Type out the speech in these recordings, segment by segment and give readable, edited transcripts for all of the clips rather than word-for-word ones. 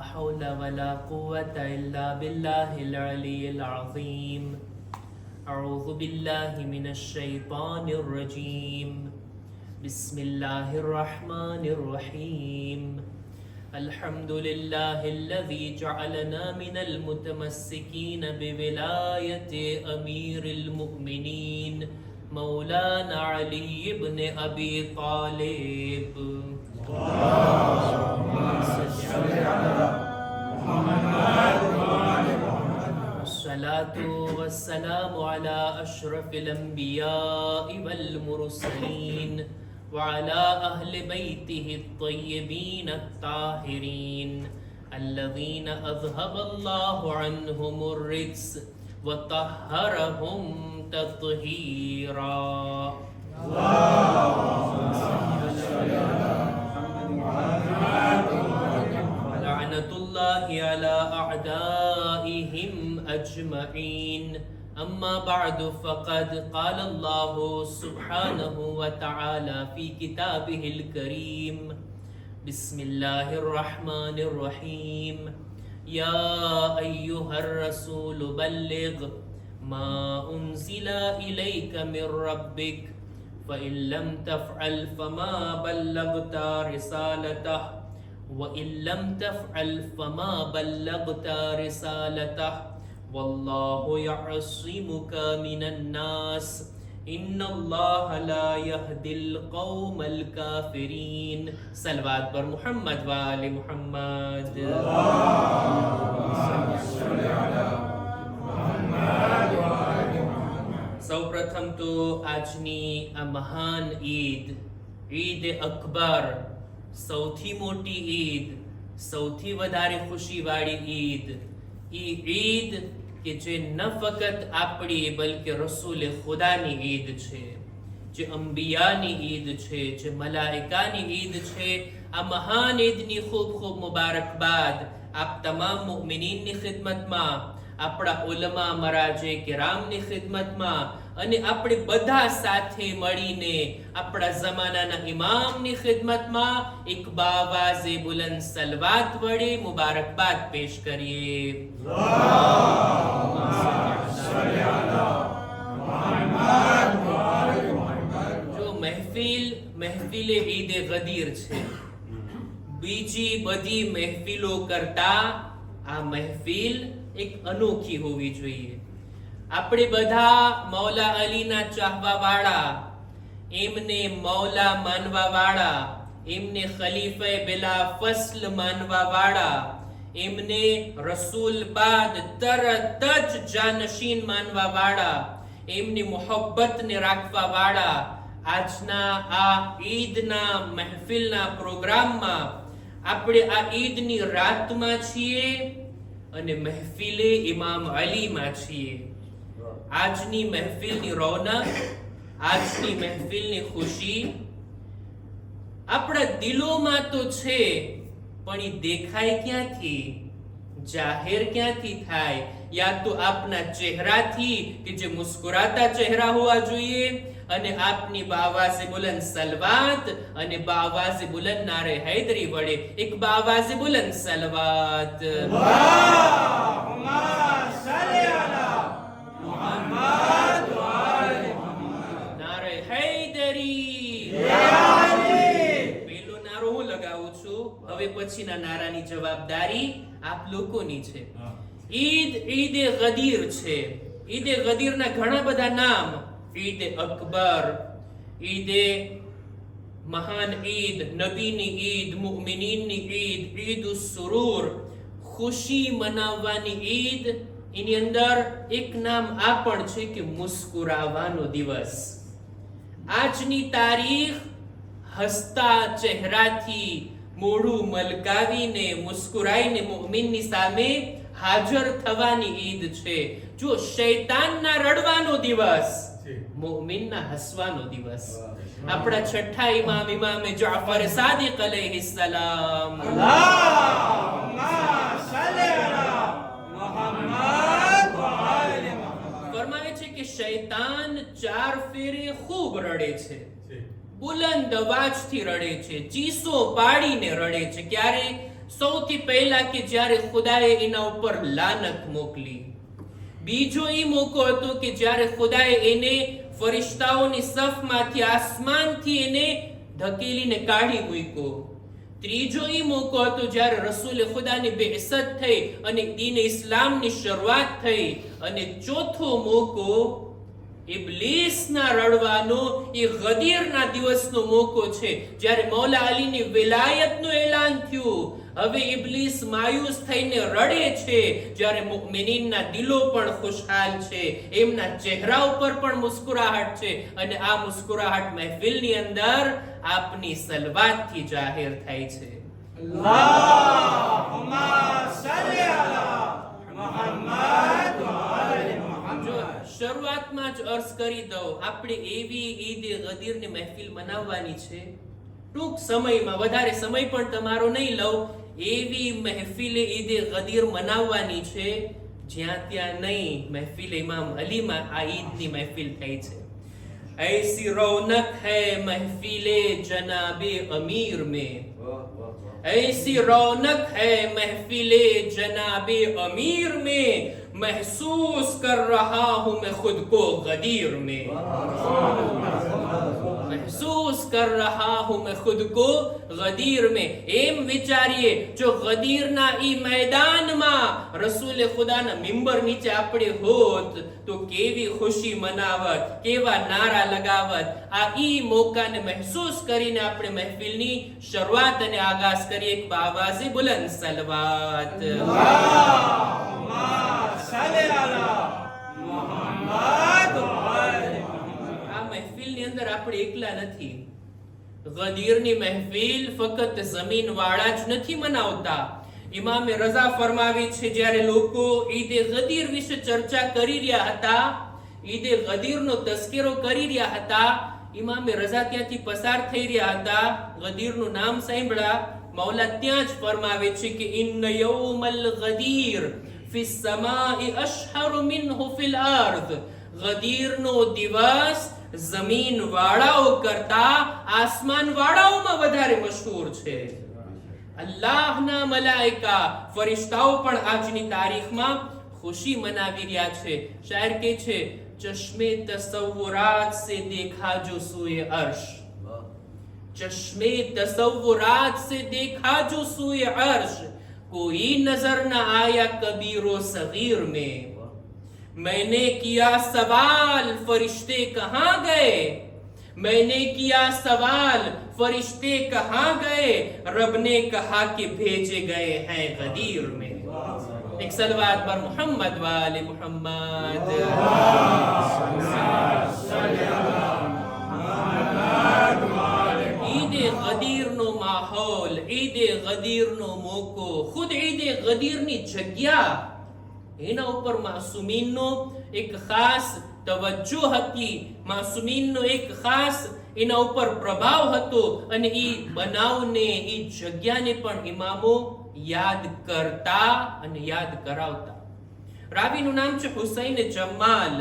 حول ولا قوة إلا بالله العلي العظيم. أعوذ بالله من الشيطان الرجيم. بسم الله الرحمن الرحيم. الحمد لله الذي جعلنا من المتمسكين بولاية أمير المؤمنين مولانا علي بن أبي طالب. الصلاة والسلام على أشرف الأنبياء والمرسلين وعلى أهل بيته الطيبين الطاهرين الذين أذهب الله عنهم الرجس وطهرهم تطهيرا. لعنة الله على أعدائهم أجمعين. أما بعد فقد قال الله سبحانه وتعالى في كتابه الكريم. بسم الله الرحمن الرحيم. يا أيها الرسول بلغ ما أنزل إليك من ربك فإن لم تفعل فما بلغت رسالته وإن لم تفعل فما بلغت رسالته والله يعصمك من الناس إن الله لا يهدي القوم الكافرين. صلوات پر محمد و آل محمد. સૌ પ્રથમ તો આજની આ મહાન ઈદ અકબર, સૌથી મોટી ઈદ, સૌથી વધારે ખુશીવાળી ઈદ, ઈદ કે જે ન ફક્ત આપણી બલકે રસૂલ ખુદાની ઈદ છે, જે અંબિયાની ઈદ છે, જે મલાઈકાની ઈદ છે. આ મહાન ઈદની ખૂબ ખૂબ મુબારકબાદ આપ તમામ મુમિનીનની ખિદમતમાં, આપણા ઉલમા મરાજે કિરામની ખિદમતમાં અને આપણે બધા સાથે મળીને આપણા જમાનાના ઇમામની ખિદમતમાં એક બાવાઝે બુલંદ સલવાત વડે મુબારકબાદ પેશ કરીએ. જો મહેફિલે ઈદ ગદીર છે. બીજી બધી મહેફિલો કરતા આ મહેફિલ એક અનોખી હોવી જોઈએ. આપણે બધા મૌલા અલીના ચાહવા વાળા, એમને મૌલા માનવા વાળા, એમને ખલીફે બિલા ફસ્લ માનવા વાળા, એમને રસૂલ બાદ તરત જ જાનશીન માનવા વાળા, એમની મોહબ્બતને રાખવા વાળા આજના આ ઈદના મહેફિલના પ્રોગ્રામમાં આપણે આ ઈદની રાતમાં છીએ અને મહેફિલે ઇમામ અલીમાં છીએ. આજની મહેફિલની રોનક, આજની મહેફિલની ખુશી આપણા દિલોમાં તો છે, પણ એ દેખાય ક્યાંથી, જાહેર ક્યાંથી થાય? યા તો આપના ચહેરાથી કે જે મુસ્કુરાતા ચહેરા હોવા જોઈએ, અને આપની બાવાઝે બુલંદ સલવાત અને બાવાઝે બુલંદ નારે હૈદરી વડે એક બાવાઝે બુલંદ સલવાત. નારે હૈદરી. પેલો નારો હું લગાવું છું, હવે પછીના નારાની જવાબદારી આપ લોકોની છે. ઈદ ગદીર છે. ઈદ ગદીરના ઘણા બધા નામ. ઈદ અકબર, ઈદ મહાન ઈદ, નબીની ઈદ, મુમિનીનની ઈદ, ઈદ સુરૂર, ખુશી મનાવવાની ઈદ. એની અંદર એક નામ આ પણ છે કે મુસ્કુરાવાનો દિવસ. આજની તારીખ હસતા ચહેરાથી મોઢું મલકાવીને મુસ્કુરાઈને મુમિનની સામે હાજર થવાની ઈદ છે. જો શૈતાનના રડવાનો દિવસ, મુમિનના હસવાનો દિવસ. આપણા છઠ્ઠા ઇમામે જાફર સાદિક અલૈહિ સલામ ફરમાવે છે કે શૈતાન 4 ફેરે ખૂબ રડે છે, બુલંદ અવાજથી રડે છે, ચીસો પાડીને રડે છે. ક્યારે? સૌથી પહેલા કે જ્યારે ખુદાએ એના ઉપર લાનત મોકલી. બીજો એ મોકો હતો કે જ્યારે ખુદાએ એને ફરિશ્તાઓની સફમાંથી આસમાનથી એને ધકેલીને કાઢી મૂક્યો. ત્રીજો એ મોકો હતો જ્યારે રસૂલે ખુદાની બેઅસત થઈ અને દીન ઇસ્લામની શરૂઆત થઈ. અને ચોથો મોકો ઇબ્લીસના રડવાનો એ ગદીરના દિવસનો મોકો છે, જ્યારે મૌલા અલીની વિલાયતનું એલાન થયું. હવે ઇબ્લીસ માયુસ થઈને રડે છે, જ્યારે મુમિનીનના દિલો પણ ખુશહાલ છે, એમના ચહેરા ઉપર પણ મુસ્કુરાહટ છે. અને આ મુસ્કુરાહટ મહેફિલની અંદર આપની સલવાતથી જાહેર થાય છે. અલ્લાહુમ્મા સલ્લી અલા મુહમ્મદ વ આલે મુહમ્મદ. શરૂઆતમાં જ અર્ઝ કરી દઉં, આપણે એવી ઈદ ગદીરની મહેફિલ મનાવવાની છે ટૂંક સમયમાં, વધારે સમય પણ તમારો નહીં લઉં. એવી મહેફિલે ઈદ ગદીર મનાવવાની છે જ્યાં ત્યાં નહીં, મહેફિલ ઇમામ અલીમાં આ ઈદની મહેફિલ થઈ છે. ऐसी रौनक है महफिले जनाबे अमीर में, ऐसी रौनक है महफिले जनाबे अमीर में, महसूस कर रहा हूं मैं खुद को गदीर में, महसूस कर रहा हूं मैं खुद को गदीर में. એમ વિચારીએ જો ગદીરના ઈ મેદાનમાં રસૂલે ખુદાના મિંબર નીચે આપણે હોત તો કેવી ખુશી મનાવત, કેવા નારા લગાવત. આ ઈ મોકાને મહેસૂસ કરીને આપણે મહેફિલની શરૂઆત અને આગાઝ કરીએ એક બાવાઝે બુલંદ સલવાત. અલ્લાહુમ્મા સલ્લી અલા મુહમ્મદ વ આલે મુહમ્મદ. આ મહેફિલની અંદર આપણે એકલા નથી. ગદીરની મહેફિલ ફક્ત જમીન વાળા જ નથી મનાવતા. ઇમામે રઝા ફરમાવી છે, જ્યારે લોકો ઈદે ગદીર વિશે ચર્ચા કરી રહ્યા હતા, ઈદે ગદીરનો તસ્કરો કરી રહ્યા હતા, ઇમામે રઝા ત્યાંથી પસાર થઈ રહ્યા હતા, ગદીરનું નામ સાંભળ્યા, મૌલા ત્યાં જ ફરમાવે છે કે ઇન્ન યૌમલ ગદીર ફિ સમાઈ અશહરુ મિન્હુ ફિલ અર્ધ. ગદીરનો દિવસ જમીન વાળાઓ કરતા આસમાન વાળાઓમાં વધારે મશહૂર છે. અલ્લાહના મલાઈકા ફરિશ્તાઓ પણ આજની તારીખમાં ખુશી મનાવી રહ્યા છે. શાયર કહે છે, ચશ્મે તસવ્વુરાત સે દેખા જો સુએ અર્શ, ચશ્મે તસવ્વુરાત સે દેખા જો સુએ અર્શ, कोई नजर न आया कबीरो सगीर में, मैंने किया सवाल फरिश्ते कहां गए, मैंने किया सवाल फरिश्ते कहां गए, रब ने कहा कि भेजे गए हैं गदीर में. एक सलवात पर मोहम्मद वाले मोहम्मद. ईदे गदीर નો માહોલ, ઈદે ગદીરનો મોકો, ખુદ ઈદે ગદીરની જગ્યા, એના ઉપર માસુમીનનો એક ખાસ તવજ્જો હતી, માસુમીનનો એક ખાસ એના ઉપર પ્રભાવ હતો. અને ઈ બનાવને, ઈ જગ્યાને પણ ઇમામો યાદ કરતા અને યાદ કરાવતા. રાવીનું નામ છે હુસૈન જમાલ.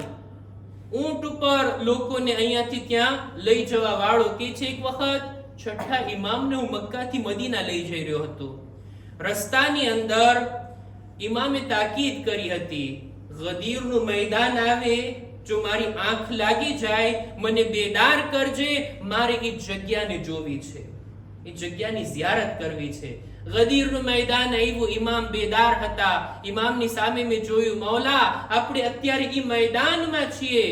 ઊંટ ઉપર લોકોને અહીંયાથી ત્યાં લઈ જવા વાળો કે છે, એક વખત છઠ્ઠા ઇમામને હું મક્કાથી મદીના લઈ જઈ રહ્યો હતો. રસ્તાની અંદર ઇમામે તાકીદ કરી હતી, ગદીરનું મેદાન આવે, જો મારી આંખ લાગી જાય મને બેદાર કરજે, મારે એ જગ્યાને જોવી છે, એ જગ્યાની ઝિયારત કરવી છે. ગદીરનું મેદાન આવ્યું, ઇમામ બેદાર હતા. ઇમામની સામે મેં જોયું, મૌલા આપણે અત્યારે એ મેદાનમાં છીએ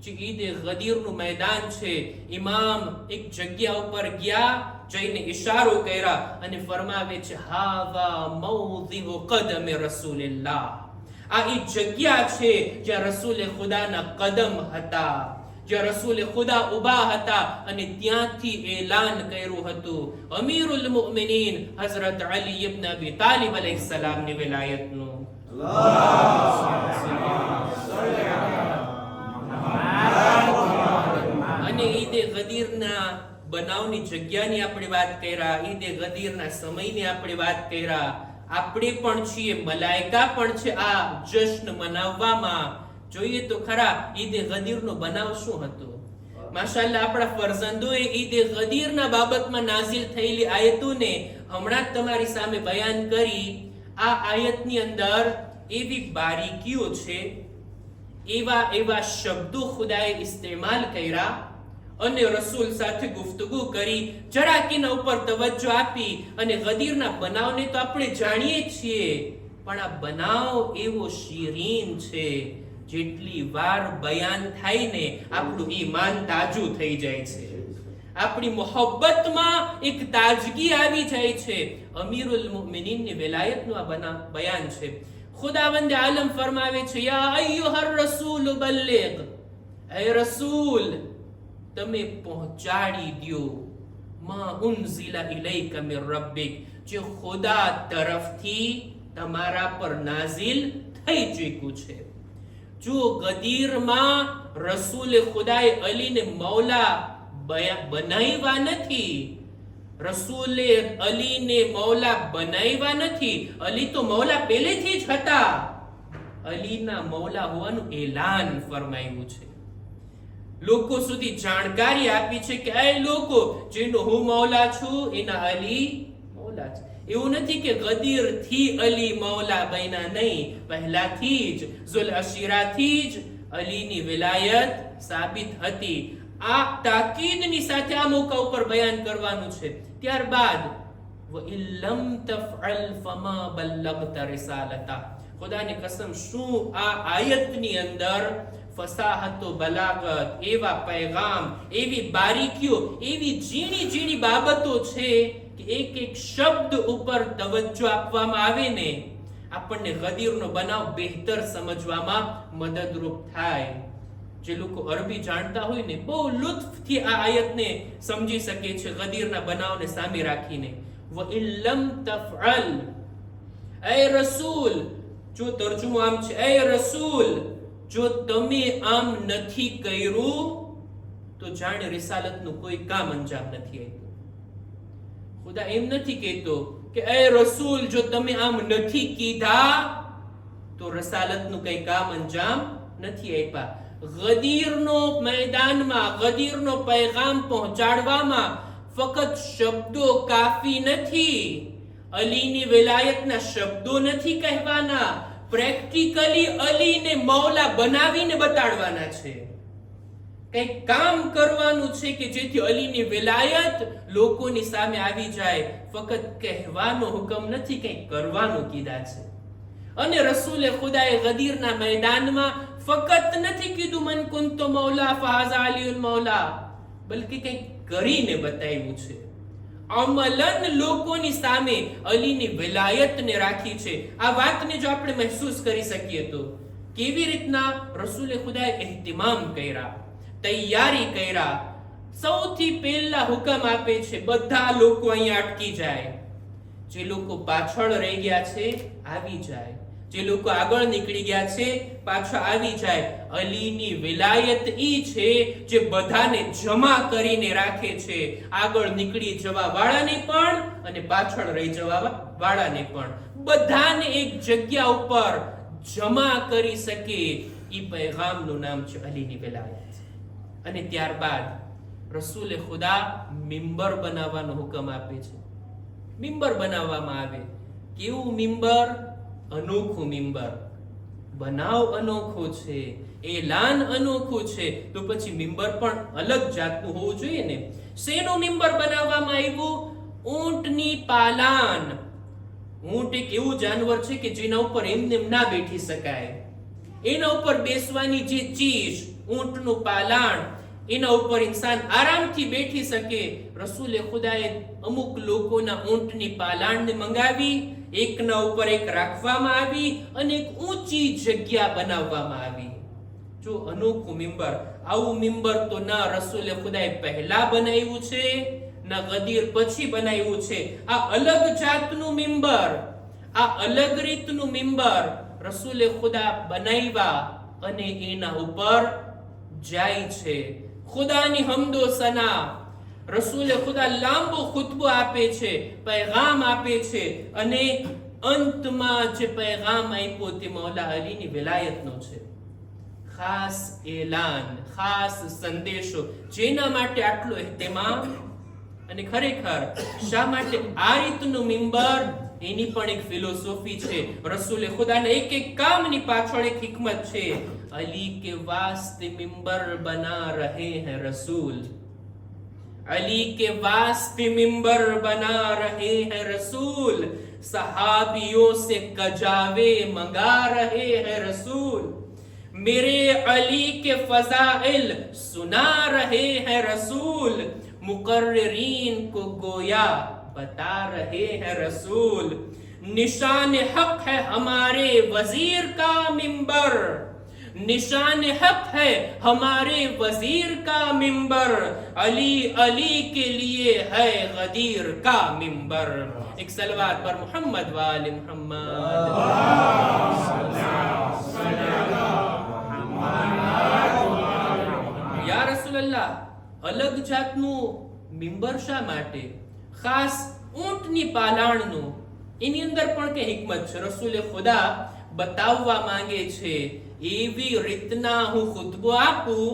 જે ઈદે ગદીરનું મેદાન છે. ઇમામ એક જગ્યા ઉપર ગયા, જઈને ઇશારો કર્યા અને ફરમાવે છે, હાવા મૌદિઉ કદમે રસૂલિલ્લાહ, આ એ જગ્યા છે જ્યાં રસૂલે ખુદાના કદમ હતા, જ્યાં રસૂલે ખુદા ઊભા હતા. અને ત્યાંથી એલાન કર્યું હતું અમીરુલ મુમિનીન હઝરત અલી ઇબ્ન અબી તાલિબ અલૈહિસ્સલામની વિલાયતનું. અને ઈદે ગદીરના બનાવની જગ્યાની આપણે વાત કર્યા, ઈદે ગદીરના સમયની આપણે વાત કર્યા. આપણે પણ છીએ, મલાઈકા પણ છે આ જશ્ન મનાવવામાં. જોઈએ તો ખરા ઈદે ગદીરનો બનાવ શું હતો. માશાઅલ્લાહ આપણા ફરઝંદોએ ઈદે ગદીરના બાબતમાં નાઝિલ થયેલી આયતોને હમણાં જ તમારી સામે બયાન કરી, આ આયતની અંદર એવી બારીકીઓ છે, એવા શબ્દો ખુદાએ ઇસ્તેમાલ કર્યા અને રસૂલ સાથે ગુફ્તગુ કરી, જરા કે એના ઉપર તવજ્જો આપી. અને ગદીરના બનાવને તો આપણે જાણીએ છીએ, પણ આ બનાવ એવો શીરીન છે, જેટલી વાર બયાન થાય ને આપણું ઈમાન તાજું થઈ જાય છે, આપણી મોહબ્બતમાં એક તાજગી આવી જાય છે. અમીરુલ મુમિનીનની વેલાયતનું આ બયાન છે. ખુદાવંદ આલમ ફરમાવે છે, યા અય્યુહર રસૂલ બલ્લિગ, એ રસૂલ તમે પહોંચાડી દો મા ઉનઝિલા ઇલૈકા મિર રબ્બિક, જે ખુદા તરફથી તમારા પર નાઝિલ થઈ ચૂક્યું છે. જો ગદીરમાં રસૂલે ખુદાએ અલીને મૌલા બનાવ્યા નથી, રસૂલે અલીને મૌલા બનાવ્યા નથી. અલી તો મૌલા પહેલેથી જ હતા. અલીના મૌલા હોવાનું એલાન ફરમાયું છે, લોકો સુધી જાણકારી આપી છે કે એ લોકો જેનો હું મૌલા છું એના અલી મૌલા છે. એવું નથી કે ગદીર થી અલી મૌલા બન્યા, નહીં, પહેલાથી જ ઝુલ અશીરાથી જ અલીની વિલાયત સાબિત હતી. આ તાકીદની સાથે આ મોકા ઉપર બયાન કરવાનું છે. ત્યારબાદ વઇન લમ તફઅલ ફમા બલ્લગતા રિસાલતા, ખુદાની કસમ, શું આ આયતની અંદર ફસાહતો, બલાગત, એવા પૈગામ, એવી બારીકીઓ, એવી ઝીણી ઝીણી બાબતો છે કે એક એક શબ્દ ઉપર તવજ્જો આપવામાં આવે ને આપણને ગદીરનો બનાવ બહેતર સમજવામાં મદદરૂપ થાય. જે લોકો અરબી જાણતા હોય ને બહુ લુત્ફથી આ આયતને સમજી શકે છે, ગદીરના બનાવને સામે રાખીને. વઇન લમ તફઅલ, એ રસૂલ, જો તર્જુમો આમ છે, એ રસૂલ જો તમે આમ નથી કર્યું તો જાણે રિસાલતનું કોઈ કામ અંજામ નથી આપ્યું. ખુદા એમ નથી કહેતો કે એ રસૂલ જો તમે આમ નથી કીધા તો રિસાલતનું કઈ કામ અંજામ નથી આપ્યા. ગદીરનો મેદાનમાં ગદીરનો પૈગામ પહોંચાડવામાં ફક્ત શબ્દો કાફી નથી. અલીની વિલાયતના શબ્દો નથી કહેવાના, પ્રેક્ટિકલી અલીને મૌલા બનાવીને બતાડવાના છે. કંઈક કામ કરવાનું છે કે જેથી અલીની વિલાયત લોકોની સામે આવી જાય. ફક્ત કહેવાનો હુકમ નથી, કંઈક કરવાનું કીધા છે. અને રસૂલે ખુદાએ ગદીરના મેદાનમાં ફક્ત નથી કીધું મન કુંતો મૌલા ફહાઝા અલીઉલ મૌલા, બલ્કે કંઈક કરીને બતાવ્યું છે. અમલન લોકોની સામે અલીની વિલાયતને રાખી છે. આ વાતને જો આપણે મહેસૂસ કરી શકીએ તો કેવી રીતના રસૂલે ખુદાએ ehtimam કર્યા, તૈયારી કર્યા. સૌથી પહેલા હુકમ આપે છે બધા લોકો અહીંયા અટકી જાય. જે લોકો પાછળ રહી ગયા છે આવી જાય, જે લોકો આગળ નીકળી ગયા છે પાછા આવી જાય. અલીની વિલાયત ઈ છે જે બધાને જમા કરીને રાખે છે, આગળ નીકળી જવા વાળાને પણ અને પાછળ રહી જવા વાળાને પણ, બધાને એક જગ્યા ઉપર જમા કરી શકે. ઈ પૈગામનું નામ છે અલીની વિલાયત. અને ત્યારબાદ રસૂલે ખુદા મિંબર બનાવવાનો હુકમ આપે છે. મિંબર બનાવવામાં આવે. કેવું મિંબર? અનોખું મિંબર. બનાવ અનોખો છે, એલાન અનોખું છે, તો પછી મિંબર પણ અલગ જાતનું હોવું જોઈએ ને. શેનું મિંબર બનાવવામાં આવ્યું? ઊંટની પાલાન. ઊંટ એક એવું જાનવર છે કે જેના ઉપર એમને ના બેઠી શકાય. એના ઉપર બેસવાની જે ચીજ, ઊંટનું પાલાણ, એના ઉપર ઇન્સાન આરામથી બેઠી શકે. રસૂલે ખુદાએ અમુક લોકોના ઊંટની પાલાણને મંગાવી, એકના ઉપર એક રાખવામાં આવી અને એક ઊંચી જગ્યા બનાવવામાં આવી. જો અનોખું મિંબર. આવું મિંબર તો ના રસૂલે ખુદાએ પહેલા બનાવ્યું છે, ના ગદીર પછી બનાવ્યું છે. આ અલગ જાતનું મિંબર, આ અલગ રીતનું મિંબર રસૂલે ખુદા બનાવ્યા અને એના ઉપર જાય છે. ખુદાની હમદો સના. રસૂલે ખુદા લાંબો ખુતબો આપે છે, પૈગામ આપે છે અને અંતમાં જે પૈગામ આપ્યો તે મૌલા અલીની વિલાયતનો છે. ખાસ એલાન, ખાસ સંદેશો, જેના માટે આટલો ehtimam અને ખરેખર શા માટે આ રીતનું મિંબર, એની પણ એક ફિલોસોફી છે. રસૂલે ખુદાના એક એક કામની પાછળ એક हिकमत છે. અલી કે વાસ્તે મિંબર બના રહે હૈ રસૂલ, अली के वास्ते मिंबर बना रहे हैं रसूल, सहाबियों से कजावे मंगा रहे हैं रसूल, मेरे अली के फजाइल सुना रहे हैं रसूल, मुकर्रिरीन को गोया बता रहे हैं रसूल, निशान हक है हमारे वजीर का मिंबर, निशान हक है हमारे वजीर का मिंबर, अली अली के लिए है गदीर का मिंबर. एक सलवात पर मोहम्मद वाले मोहम्मद. या रसूलल्लाह, અલગ જાતનું મિંબર શા માટે? ખાસ ઊંટની પાલાણનું. એની અંદર પણ કે हिकमत છે. રસૂલે ખુદા બતાવવા માંગે છે એવી રીતના હું ખુતબો આપું,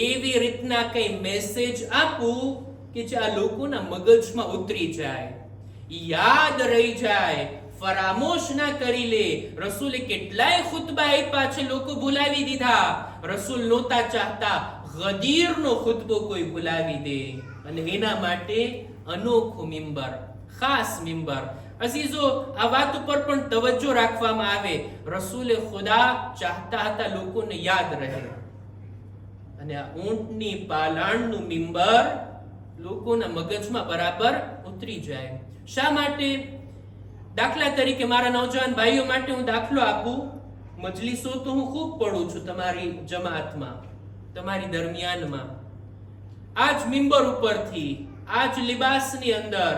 એવી રીતના કઈ મેસેજ આપું કે જે આ લોકોના મગજમાં ઉતરી જાય, યાદ રહી જાય, ફરામોશ ના કરી લે. રસૂલે કેટલાય ખુતબા આપ્યા છે, લોકો ભૂલાવી દીધા. રસૂલ નહોતા ચાહતા ગદીરનો ખુતબો કોઈ ભૂલાવી દે, અને એના માટે અનોખું મિંબર, ખાસ મિંબર. અઝીઝો, આ વાત ઉપર પણ તવજ્જો રાખવામાં આવે. રસૂલે ખુદા ચાહતા હતા લોકોને યાદ રહે, અને આ ઊંટની પાલાણનું મિંબર લોકોના મગજમાં બરાબર ઉતરી જાય. શા માટે? દાખલા તરીકે મારા નૌજવાન ભાઈઓ માટે હું દાખલો આપું. મજલિસો તો હું ખૂબ પડું છું તમારી જમાતમાં, તમારી દરમિયાનમાં. આજ મિંબર ઉપરથી, આજ લિબાસની અંદર,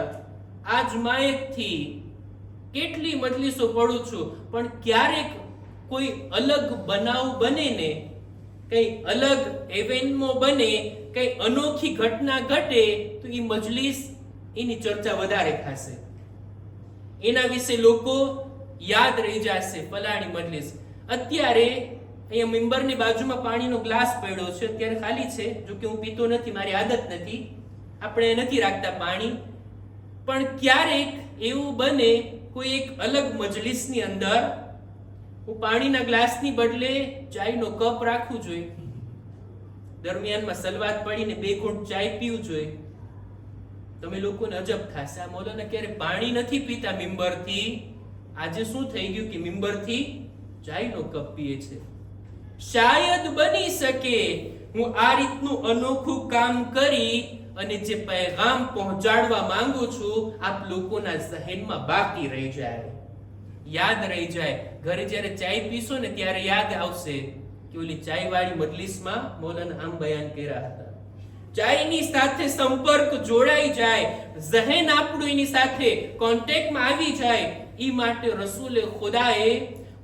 આજ માયકથી કેટલી મજલિસો પડું છું, પણ ક્યારેક કોઈ અલગ બનાવ બને ને, કઈ અલગ ઇવેન્ટમો બને, કઈ અનોખી ઘટના ઘટે, તો એ મજલિસ, એની ચર્ચા વધારે થશે, એના વિશે લોકો યાદ રહી જશે, ફલાણી મજલિસ. અત્યારે અહીંયા મિંબરની બાજુમાં પાણીનો ગ્લાસ પડ્યો છે, અત્યારે ખાલી છે, જો કે હું પીતો નથી, મારી આદત નથી, આપણે નથી રાખતા પાણી. પણ ક્યારેક એવું બને કોઈ એક અલગ મજલિસની અંદર હું પાણીના ગ્લાસની બદલે ચાયનો કપ રાખવું જોઈએ, દરમિયાનમાં સલવાત પડીને 2 ઘૂંટ ચાય પીવું જોઈએ. તમે લોકોને અજબ થશે, આ મૌલાના ક્યારે પાણી નથી પીતા મિંબરથી, આજે શું થઈ ગયું કે મિંબરથી ચાયનો કપ પીએ છે. શાયદ બની શકે હું આ રીતનું અનોખું કામ કરી અને જે પૈગામ પહોંચાડવા માંગુ છું, આપ લોકોના ઝહેનમાં બાકી રહી જાય, યાદ રહી જાય. ઘરે જ્યારે ચાય પીશો ને ત્યારે યાદ આવશે કે ઓલી ચાય વાળી મજલિસમાં મૌલાના આમ બયાન કર્યા હતા. ચાયની સાથે સંપર્ક જોડાઈ જાય, ઝહેન આપણું એની સાથે કોન્ટેક્ટમાં આવી જાય. ઈ માટે રસૂલે ખુદાએ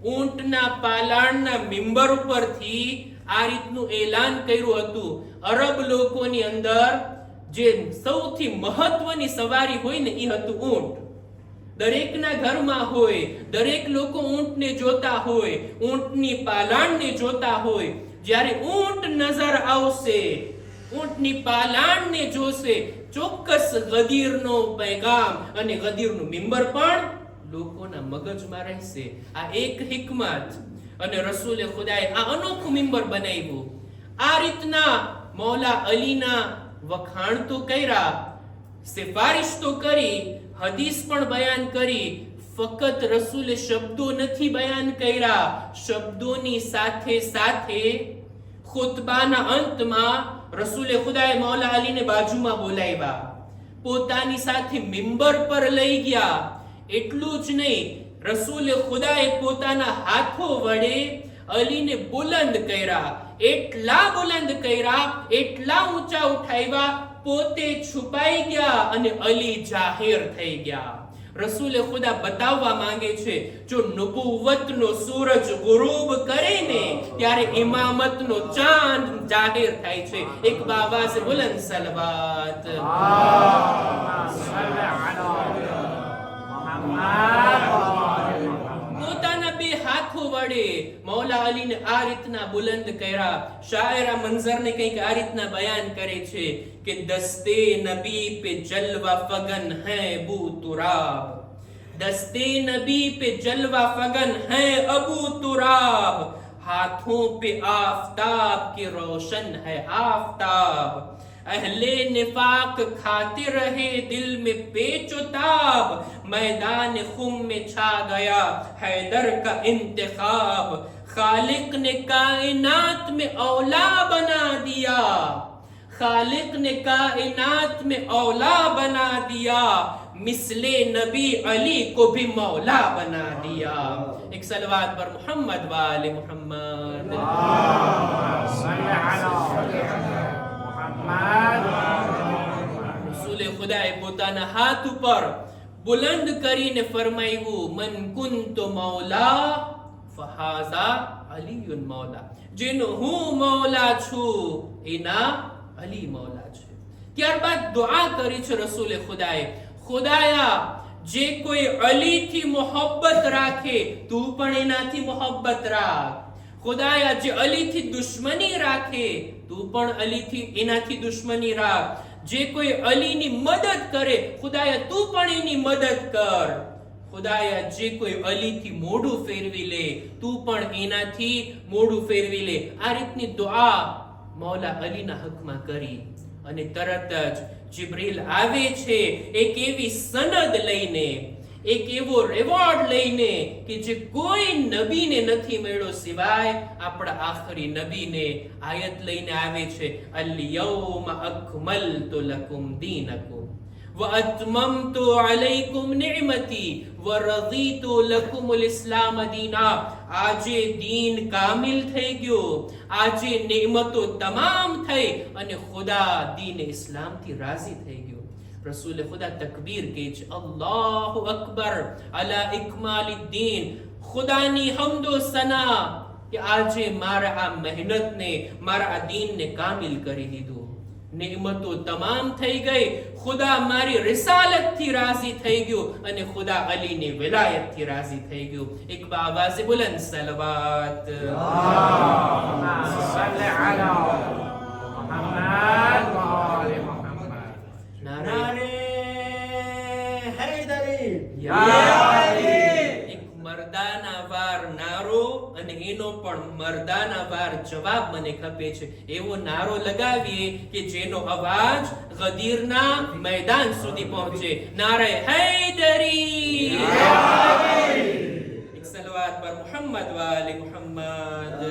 ઊંટના પાલાણના મિંબર ઉપરથી આ રીતનું એલાન કર્યું હતું. અરબ લોકોની અંદર જે સૌથી મહત્વની સવારી હોય ને, એ હતું ઊંટ. દરેકના ઘરમાં હોય, દરેક લોકો ઊંટને જોતા હોય, ઊંટની પાલાણને જોતા હોય. જ્યારે ઊંટ નજર આવશે, ઊંટની પાલાણને જોશે, ચોક્કસ ગદીરનો પૈગામ અને ગદીરનું મિંબર પણ લોકોના મગજમાં રહેશે. આ એક हिकमत. અને રસૂલે ખુદાએ આ અનોખું મિંબર બનાવ્યું. આ રીતના મૌલા અલીના વખાણ તો કર્યા, સિફારિશ તો કરી, હદીસ પણ બયાન કરી. ફક્ત રસૂલે શબ્દો નથી બયાન કર્યા, શબ્દોની સાથે સાથે ખુતબાના અંતમાં રસૂલે ખુદાએ મૌલા અલીને બાજુમાં બોલાવ્યા, પોતાની સાથે મિંબર પર લઈ ગયા. એટલું જ નહીં, રસૂલે ખુદાએ પોતાના હાથો વડે અલીને બુલંદ કર્યા, એટલા બુલંદ કર્યા, એટલા ઊંચા ઉઠાવ્યા, પોતે છુપાઈ ગયા અને અલી જાહેર થઈ ગયા. રસૂલે ખુદા બતાવવા માંગે છે, જો નબુવતનો સૂરજ ગુરૂબ કરે ને, ત્યારે ઇમામતનો ચાંદ જાહેર થાય છે. એક બાવાઝ બુલંદ સલવાત. પોતાના 2 હાથો વડે મૌલા અલીને આ રીતના બુલંદ કર્યા. શાયર આ મંઝરને કંઈક આ રીતના બયાન કરે છે કે દસ્તે નબી पे जलवा फगन है अबू तुराब, दस्ते नबी पे जलवा फगन है अबू तुराब, हाथों पे आफताब के रोशन है आफताब, अहले निफाक खाते रहे दिल में पेचोताब, मैदान खुम में छा गया हैदर का इंतखाब, खालिक ने कायनात में औला बना दिया, खालिक ने कायनात में औला बना दिया, मिसले नबी अली को भी मौला बना दिया. एक सलवात पर मोहम्मद वाले मोहम्मद. रसूल खुदाए પોતાના હાથ ઉપર બુલંદ કરીને ફરમાયું, મન કુંતુ મૌલા ફહાઝા અલીયુન મૌલા, જેનો હું મૌલા છું એના અલી મૌલા છે. ત્યારબાદ દુઆ કરી છે રસૂલે ખુદાએ, ખુદાયા જે કોઈ અલીથી મોહબ્બત રાખે તું પણ એનાથી મોહબ્બત રાખ. ખુદાયા જે અલીથી દુશ્મની રાખે તું પણ અલીથી એનાથી દુશ્મની રાખ. જે કોઈ અલીની મદદ કરે ખુદાયા તું પણ એની મદદ કર. ખુદાયા જે કોઈ અલીથી મોઢું ફેરવી લે તું પણ એનાથી મોઢું ફેરવી લે. આ રીતની દુઆ મૌલા અલીના હકમાં કરી અને તરત જ જિબ્રીલ આવે છે એક એવી સનદ લઈને, એક એવો રેવોર્ડ લઈને કે જે કોઈ નબીને નથી મળ્યો સિવાય આપણા આખરી નબીને. આયત લઈને આવે છે, અલ યૌમ અકમલતુ લકુમ દીનકુમ وَأَتْمَمْتُ عَلَيْكُمْ نِعْمَتِي وَرَضِيتُ لَكُمُ الْإِسْلَامَ دِينًا. આજે દીન કામિલ થઈ ગયો, આજે નિમતો તમામ થઈ અને ખુદા દીન ઇસ્લામથી રાજી થઈ ગયો. રસૂલ ખુદા તકબીર કહે છે, અલ્લાહુ અકબર અલા ઇકમાલિદ દીન. ખુદાની હમદો સના કે આજે મારા આ મહેનતને, મારા આ દીનને કામિલ કરી દીધું. નિમતો તમામ થઈ ગઈ, ખુદા મારી રિસાલતથી રાજી થઈ ગયો અને ખુદા અલીની વિલાયતથી રાજી થઈ ગયો. એક બાવાઝે બુલંદ સલવાત. નારે હૈદરી એક મર્દાનાવાર નારો અને એનો પણ મર્દાનાવાર જવાબ મને ખપે છે. એવો નારો લગાવીએ કે જેનો અવાજ ગદીરના મેદાન સુધી પહોંચે. નારે હૈદરી. એક સલવાત પર મોહમ્મદ વાલે મોહમ્મદ.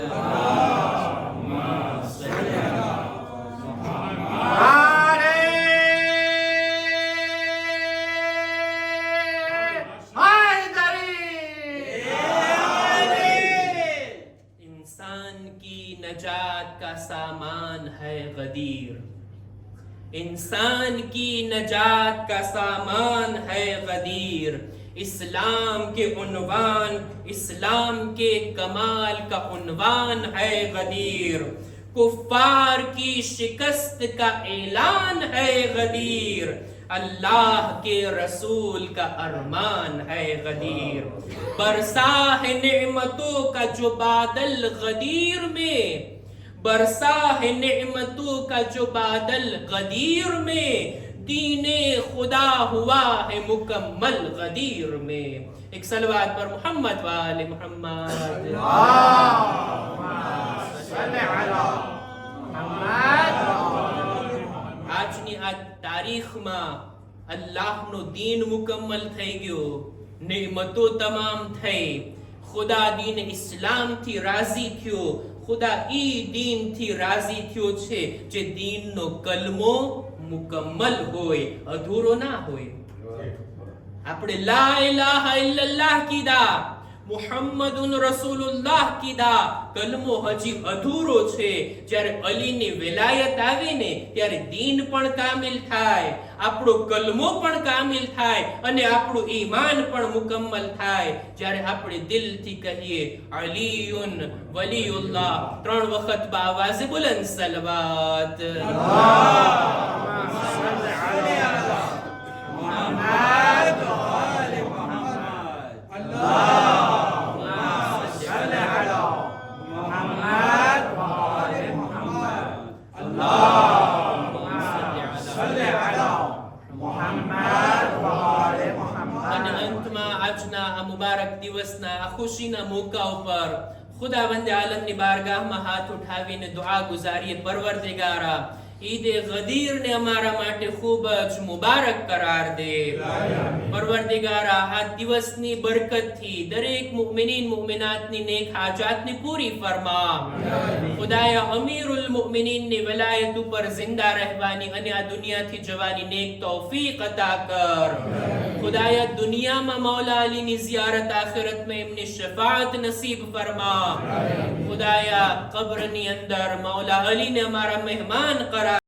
नजात का सामान है गदीर, इंसान की नजात का सामान है गदीर. इस्लाम के उन्वान, इस्लाम के कमाल का उन्वान है गदीर. कुफ्फार की शिकस्त का ऐलान है गदीर. अल्लाह के रसूल का अरमान है गदीर. बरसा है नेमतों का जो बादल गदीर में, बरसा है नेमतों का जो बादल गदीर में, दीने खुदा हुआ है मुकम्मल गदीर में. एक सलवात पर मोहम्मद वाले मोहम्मद. આજની આ તારીખમાં અલ્લાહનો દીન મુકમ્મલ થઈ ગયો, નિમતો તમામ થઈ, ખુદા દીન ઇસ્લામથી રાજી થયો. ખુદા ઈ દીનથી રાજી થયો છે જે દીનનો કલમો મુકમ્મલ હોય, અધૂરો ના હોય. આપણે લા ઇલાહા ઇલ્લલ્લાહ કીધા, મુહમ્મદુન રસૂલુલ્લાહ કીધા, કલમો હજી અધૂરો છે. જ્યારે અલીની વિલાયત આવે ને ત્યારે દીન પણ કામિલ થાય, આપણો કલમો પણ કામિલ થાય અને આપણું ઈમાન પણ મુકમ્મલ થાય. જ્યારે આપણે દિલથી કહીએ અલીયુન વલીયુલ્લાહ, 3 વખત બાવાઝે બુલંદ સલવાત. ખુશીના મોકા ઉપર ખુદાવંદ આલમની બારગાહમાં હાથ ઉઠાવીને દુઆ ગુજારીએ, પરવરદિગારા ઈદે ગદીર ને અમારા માટે ખૂબ જ મુબારક કરાર દે. પરવરદિગારા આ દિવસની બરકતથી દરેક મુમિનીન મુમિનાતની નેક હાજાતની પૂરી ફરમા. ખુદાયા અમીરુલ મુમિનીનની વલાયત ઉપર જિંદા રહેવાની અને આ દુનિયાથી જવાની નેક તૌફીક અતા કર. ખુદાયા દુનિયામાં મૌલા અલીની ઝિયારત, આખિરતમાં એમની શફાઅત નસીબ ફરમા. ખુદાયા કબ્રની અંદર મૌલા અલીને અમારા મહેમાન કરાર